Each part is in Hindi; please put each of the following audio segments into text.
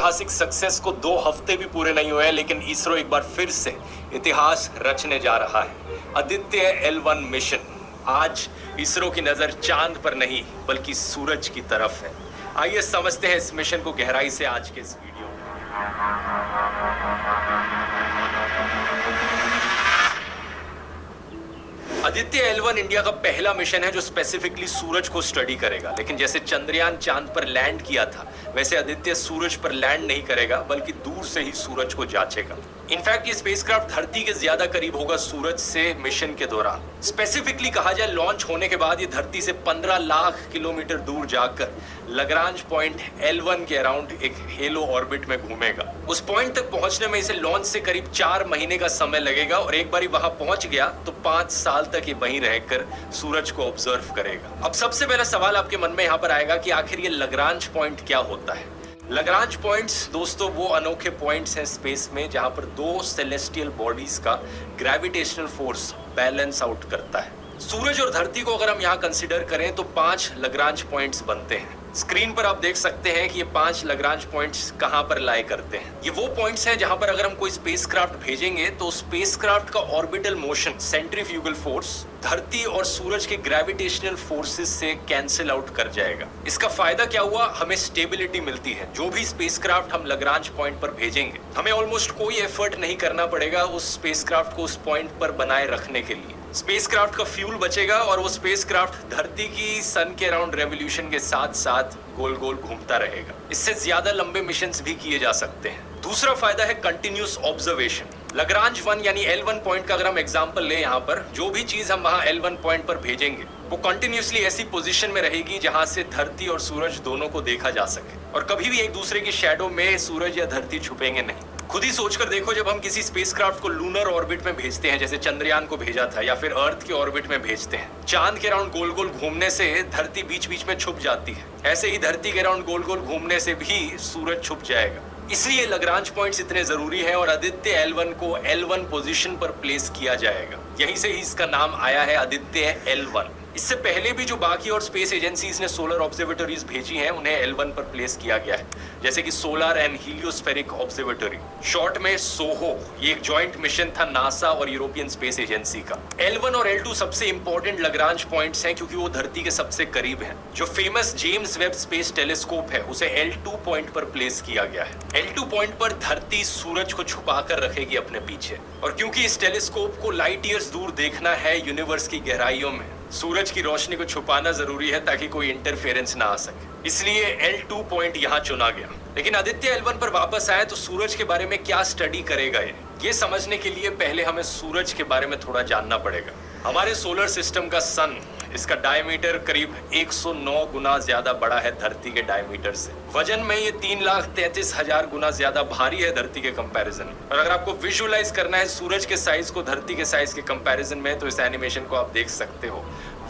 ऐतिहासिक सक्सेस को 2 हफ्ते भी पूरे नहीं हुए, लेकिन इसरो एक बार फिर से इतिहास रचने जा रहा है। Aditya L1 mission. आज इसरो की नजर चांद पर नहीं बल्कि सूरज की तरफ है। आइए समझते हैं इस मिशन को गहराई से आज के इस वीडियो में। आदित्य L1 इंडिया का पहला मिशन है जो स्पेसिफिकली सूरज को स्टडी करेगा। लेकिन जैसे चंद्रयान चांद पर लैंड किया था, वैसे आदित्य सूरज पर लैंड नहीं करेगा बल्कि दूर से ही सूरज को जांचेगा। इनफैक्ट ये स्पेसक्राफ्ट धरती के ज्यादा करीब होगा सूरज से मिशन के दौरान। स्पेसिफिकली कहा जाए, लॉन्च होने के बाद ये धरती से 15 लाख किलोमीटर दूर जाकर लग्रांज पॉइंट L1 के अराउंड एक हेलो ऑर्बिट में घूमेगा। उस पॉइंट तक पहुंचने में इसे लॉन्च से करीब 4 महीने का समय लगेगा और एक बार वहां पहुंच गया तो 5 साल तक ये वहीं रहकर सूरज को ऑब्जर्व करेगा। अब सबसे पहला सवाल आपके मन में यहाँ पर आएगा कि आखिर ये लग्रांज पॉइंट क्या होता है। लग्रांज पॉइंट्स दोस्तों वो अनोखे पॉइंट्स हैं स्पेस में जहां पर 2 सेलेस्टियल बॉडीज का ग्रेविटेशनल फोर्स बैलेंस आउट करता है। सूरज और धरती को अगर हम यहाँ कंसिडर करें तो 5 लग्रांज पॉइंट्स बनते हैं। स्क्रीन पर आप देख सकते हैं कि ये 5 लग्रांज पॉइंट्स कहां पर लाई करते हैं। ये वो पॉइंट्स हैं जहां पर अगर हम कोई स्पेसक्राफ्ट भेजेंगे तो स्पेसक्राफ्ट का ऑर्बिटल मोशन, सेंट्रीफ्यूगल फोर्स धरती और सूरज के ग्रेविटेशनल फोर्सेस से कैंसिल आउट कर जाएगा। इसका फायदा क्या हुआ? हमें स्टेबिलिटी मिलती है। जो भी स्पेसक्राफ्ट हम लग्रांज पॉइंट पर भेजेंगे, हमें ऑलमोस्ट कोई एफर्ट नहीं करना पड़ेगा उस स्पेसक्राफ्ट को उस पॉइंट पर बनाए रखने के लिए। स्पेसक्राफ्ट का फ्यूल बचेगा और वो स्पेसक्राफ्ट धरती की सन के अराउंड रेवोल्यूशन के साथ साथ गोल गोल घूमता रहेगा। इससे ज्यादा लंबे मिशंस भी किए जा सकते हैं। दूसरा फायदा है कंटिन्यूस ऑब्जर्वेशन। लग्रांज 1 यानी L1 पॉइंट का अगर हम एग्जांपल ले, यहाँ पर जो भी चीज हम वहां L1 पॉइंट पर भेजेंगे वो कंटिन्यूसली ऐसी पोजीशन में रहेगी जहां से धरती और सूरज दोनों को देखा जा सके और कभी भी एक दूसरे की शैडो में सूरज या धरती छुपेंगे नहीं। खुद ही सोचकर देखो, जब हम किसी स्पेसक्राफ्ट को लूनर ऑर्बिट में भेजते हैं, जैसे चंद्रयान को भेजा था, या फिर अर्थ के ऑर्बिट में भेजते हैं, चांद के अराउंड गोल गोल घूमने से धरती बीच बीच में छुप जाती है। ऐसे ही धरती के अराउंड गोल गोल घूमने से भी सूरज छुप जाएगा। इसलिए लग्रांज पॉइंट्स इतने जरूरी हैं और आदित्य L1 को L1 पोजीशन पर प्लेस किया जाएगा। यहीं से ही इसका नाम आया है आदित्य L1। इससे पहले भी जो बाकी और स्पेस एजेंसीज ने सोलर ऑब्जर्वेटरीज भेजी हैं, उन्हें L1 पर प्लेस किया गया है, जैसे कि सोलर एंड हीलियोस्फेरिक ऑब्जर्वेटरी, शॉर्ट में सोहो। ये एक जॉइंट मिशन था नासा और यूरोपियन स्पेस एजेंसी का। L1 और L2 सबसे इंपॉर्टेंट लग्रांज पॉइंट्स हैं क्योंकि वो धरती के सबसे करीब हैं। जो famous James Webb space telescope है, उसे L2 पॉइंट पर प्लेस किया गया है। L2 पॉइंट पर धरती सूरज को छुपा कर रखेगी अपने पीछे, और क्योंकि इस टेलीस्कोप को लाइट ईयर्स दूर देखना है यूनिवर्स की गहराइयों में, सूरज की रोशनी को छुपाना जरूरी है ताकि कोई इंटरफेरेंस ना आ सके। इसलिए L2 पॉइंट यहाँ चुना गया। लेकिन आदित्य L1 पर वापस आए तो सूरज के बारे में क्या स्टडी करेगा ये समझने के लिए पहले हमें सूरज के बारे में थोड़ा जानना पड़ेगा। हमारे सोलर सिस्टम का सन, इसका डायमीटर करीब 109 गुना ज्यादा बड़ा है धरती के डायमीटर से। वजन में ये 3,33,000 गुना ज्यादा भारी है धरती के कंपैरिजन में। और अगर आपको विजुअलाइज करना है सूरज के साइज को धरती के साइज के कंपैरिजन में, तो इस एनिमेशन को आप देख सकते हो।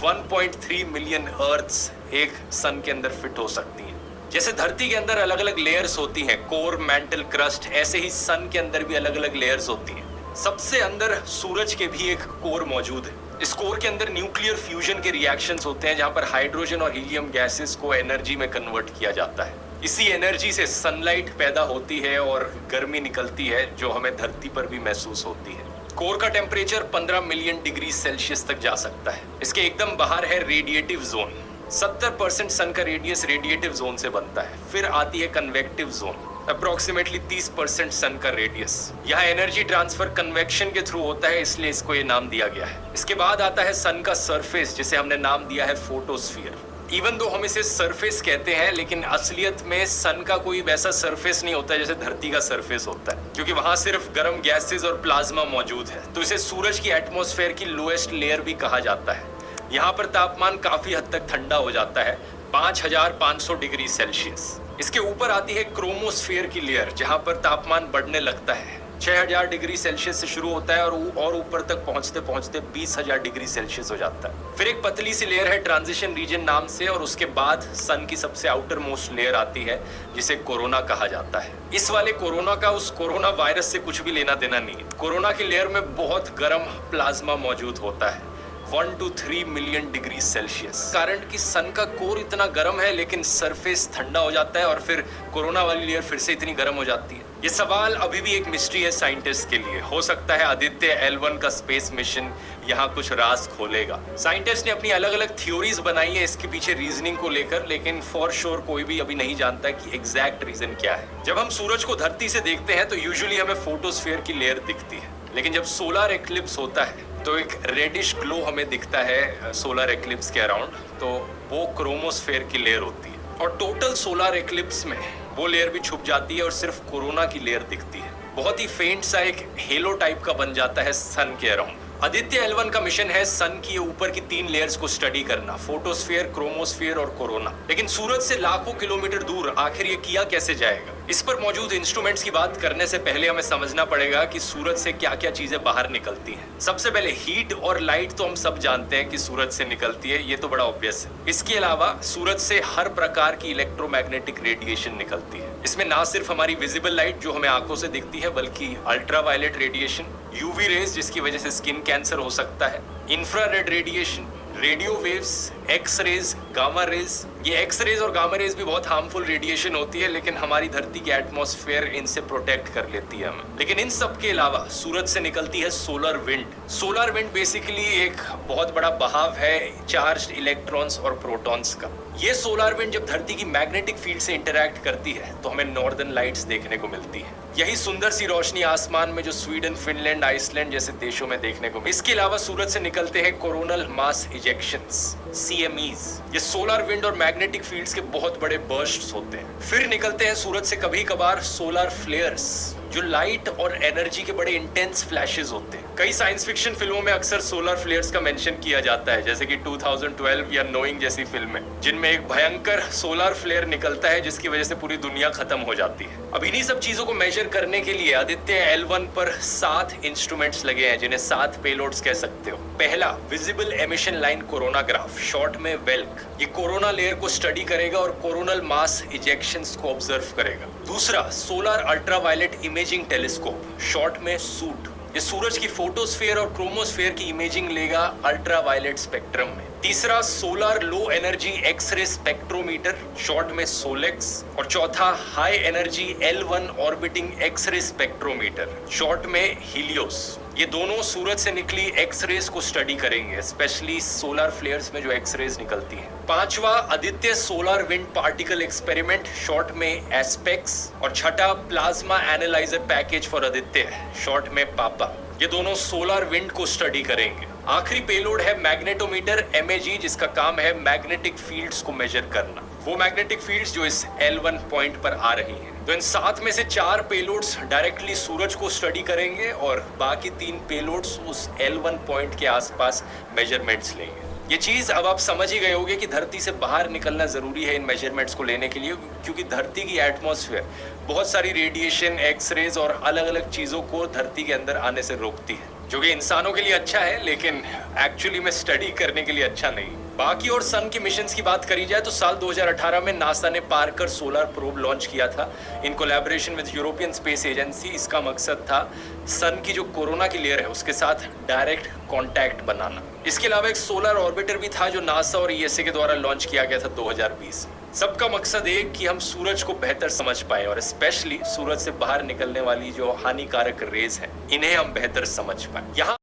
1.3 मिलियन अर्थ्स एक सन के अंदर फिट हो सकती हैं। जैसे धरती के अंदर अलग अलग लेयर्स होती हैं, कोर, मैंटल, क्रस्ट, ऐसे ही सन के अंदर भी अलग अलग लेयर्स होती हैं। सबसे अंदर सूरज के भी एक कोर मौजूद है। इस कोर के अंदर न्यूक्लियर फ्यूजन के रिएक्शंस होते हैं जहां पर हाइड्रोजन और हीलियम गैसेस को एनर्जी में कन्वर्ट किया जाता है। इसी एनर्जी से सनलाइट पैदा होती है और गर्मी निकलती है जो हमें धरती पर भी महसूस होती है। कोर का टेम्परेचर 15 मिलियन डिग्री सेल्सियस तक जा सकता है। इसके एकदम बाहर है रेडिएटिव जोन। 70% सन का रेडियस रेडिएटिव जोन से बनता है। फिर आती है कन्वेक्टिव जोन, अप्रोक्सीमेटली 30% सन का रेडियस। यहाँ एनर्जी ट्रांसफर कन्वेक्शन के थ्रू होता है, इसलिए इसको ये नाम दिया गया है। इसके बाद आता है सन का सरफेस, जिसे हमने नाम दिया है फोटोस्फीयर। इवन दो हम इसे सरफेस कहते हैं, लेकिन असलियत में सन का कोई वैसा सरफेस नहीं होता जैसे धरती का सरफेस होता है, क्योंकि वहां सिर्फ गर्म गैसेस और प्लाज्मा मौजूद है। तो इसे सूरज की एटमॉस्फेयर की लोएस्ट लेयर भी कहा जाता है। यहाँ पर तापमान काफी हद तक ठंडा हो जाता है, 5500 डिग्री सेल्सियस। इसके ऊपर आती है क्रोमोस्फेयर की लेयर, जहां पर तापमान बढ़ने लगता है। 6000 डिग्री सेल्सियस से शुरू होता है और ऊपर तक पहुंचते पहुंचते 20,000 डिग्री सेल्सियस हो जाता है। फिर एक पतली सी लेयर है ट्रांजिशन रीजन नाम से, और उसके बाद सन की सबसे आउटर मोस्ट लेयर आती है जिसे कोरोना कहा जाता है। इस वाले कोरोना का उस कोरोना वायरस से कुछ भी लेना देना नहीं है। कोरोना की लेयर में बहुत गर्म प्लाज्मा मौजूद होता है, 1 to 3 मिलियन डिग्री सेल्सियस। कारण कि सन का कोर इतना गर्म है लेकिन सरफेस ठंडा हो जाता है और फिर कोरोना वाली लेयर फिर से इतनी गर्म हो जाती है। ये सवाल अभी भी एक मिस्ट्री है साइंटिस्ट के लिए। हो सकता है आदित्य L1 का स्पेस मिशन यहाँ कुछ राज खोलेगा। साइंटिस्ट ने अपनी अलग अलग थ्योरीज बनाई है इसके पीछे रीजनिंग को लेकर, लेकिन फॉर श्योर कोई भी अभी नहीं जानता कि एग्जैक्ट रीजन क्या है। जब हम सूरज को धरती से देखते हैं तो यूजुअली हमें फोटोस्फीयर की लेयर दिखती है, लेकिन जब सोलर एक्लिप्स होता है तो एक रेडिश ग्लो हमें दिखता है सोलर एक्लिप्स के अराउंड, तो वो क्रोमोस्फेयर की लेयर होती है। और टोटल सोलर एक्लिप्स में वो लेयर भी छुप जाती है और सिर्फ कोरोना की लेयर दिखती है। बहुत ही फेंट सा एक हेलो टाइप का बन जाता है सन के अराउंड। आदित्य L1 का मिशन है सन की ऊपर की 3 लेयर्स को स्टडी करना, फोटोस्फीयर, क्रोमोस्फीयर और कोरोना। लेकिन सूरज से लाखों किलोमीटर दूर आखिर ये किया कैसे जाएगा? इस पर मौजूद इंस्ट्रूमेंट्स की बात करने से पहले हमें समझना पड़ेगा कि सूरज से क्या क्या चीजें बाहर निकलती हैं। सबसे पहले हीट और लाइट तो हम सब जानते हैं कि सूरज से निकलती है, ये तो बड़ा ऑब्वियस है। इसके अलावा सूरज से हर प्रकार की इलेक्ट्रोमैग्नेटिक रेडिएशन निकलती है। इसमें ना सिर्फ हमारी विजिबल लाइट जो हमें आंखों से दिखती है, बल्कि अल्ट्रावायलेट रेडिएशन, यूवी रेज जिसकी वजह से स्किन कैंसर हो सकता है, infrared radiation, radio waves, X rays, gamma rays. ये एक्स रेज और गामा रेज भी बहुत हार्मफुल रेडिएशन होती है, लेकिन हमारी धरती की एटमॉस्फेयर इनसे प्रोटेक्ट कर लेती है हमें। लेकिन इन सब के अलावा सूरज से निकलती है solar wind. Solar wind basically एक बहुत बड़ा बहाव है चार्ज्ड इलेक्ट्रॉन्स और प्रोटॉन्स का। ये सोलर विंड जब धरती की मैग्नेटिक फील्ड से इंटरैक्ट करती है तो हमें नॉर्दर्न लाइट्स देखने को मिलती है। यही सुंदर सी रोशनी आसमान में जो स्वीडन, फिनलैंड, आइसलैंड जैसे देशों में देखने को। इसके अलावा सूरज से निकलते हैं कोरोनल मास इजेक्शंस, CMEs। ये सोलर विंड और मैग्नेटिक फील्ड्स के बहुत बड़े बर्स्ट्स होते हैं। फिर निकलते हैं सूरज से कभी कभार सोलर फ्लेयर्स, जो लाइट और एनर्जी के बड़े इंटेंस फ्लैशेस होते हैं। कई साइंस फिक्शन फिल्मों में अक्सर सोलर फ्लेयर्स का मेंशन किया जाता है, जैसे कि 2012 या नोइंग जैसी फिल्में, जिनमें एक भयंकर सोलर फ्लेयर निकलता है जिसकी वजह से पूरी दुनिया खत्म हो जाती है। अब इन्हीं सब चीजों को मेजर करने के लिए आदित्य L1 पर 7 इंस्ट्रूमेंट्स लगे हैं, जिन्हें 7 पेलोड्स कह सकते हो। पहला, visible emission line coronagraph, short में वेल्क। ये कोरोना लेयर को स्टडी करेगा और कोरोनल मास इजेक्शंस को ऑब्जर्व करेगा। दूसरा, solar ultraviolet imaging telescope, short में सूट। ये सूरज की फोटोस्फीयर और क्रोमोस्फीयर की इमेजिंग लेगा अल्ट्रावायलेट स्पेक्ट्रम में। तीसरा, solar low energy X-ray spectrometer, short में सोलेक्स। और चौथा, high energy L1 orbiting X-ray spectrometer, short में हीलियोस। ये दोनों सूरज से निकली एक्सरेज को स्टडी करेंगे, स्पेशली सोलर फ्लेयर्स में जो एक्सरेज निकलती हैं। पांचवा, Aditya solar wind particle experiment, short में एस्पेक्स। और छठा, plasma analyser package for Aditya, short में पापा। ये दोनों सोलर विंड को स्टडी करेंगे। आखिरी पेलोड है मैग्नेटोमीटर MAG, जिसका काम है मैग्नेटिक फील्ड्स को मेजर करना, वो मैग्नेटिक फील्ड्स जो इस L1 पॉइंट पर आ रही हैं। तो इन 7 में से 4 पेलोड्स डायरेक्टली सूरज को स्टडी करेंगे और बाकी 3 पेलोड्स उस L1 पॉइंट के आसपास मेजरमेंट्स लेंगे। ये चीज अब आप समझ ही गए होंगे कि धरती से बाहर निकलना जरूरी है इन मेजरमेंट्स को लेने के लिए, क्योंकि धरती की एटमॉस्फेयर बहुत सारी रेडिएशन, एक्सरेज और अलग अलग चीजों को धरती के अंदर आने से रोकती है, जो कि इंसानों के लिए अच्छा है लेकिन एक्चुअली में स्टडी करने के लिए अच्छा नहीं। बाकी और सन के मिशंस की बात करी जाए तो साल 2018 में नासा ने पार्कर सोलर प्रोब लॉन्च किया था in collaboration with European space agency. इसका मकसद था सन की जो कोरोना की लेयर है उसके साथ डायरेक्ट कांटेक्ट बनाना। इसके अलावा एक सोलर ऑर्बिटर भी था जो नासा और ESA के द्वारा लॉन्च किया गया था 2020 में। सबका मकसद एक कि हम सूरज को बेहतर समझ पाए और स्पेशली सूरज से बाहर निकलने वाली जो हानिकारक रेज है इन्हें हम बेहतर समझ पाए। यहाँ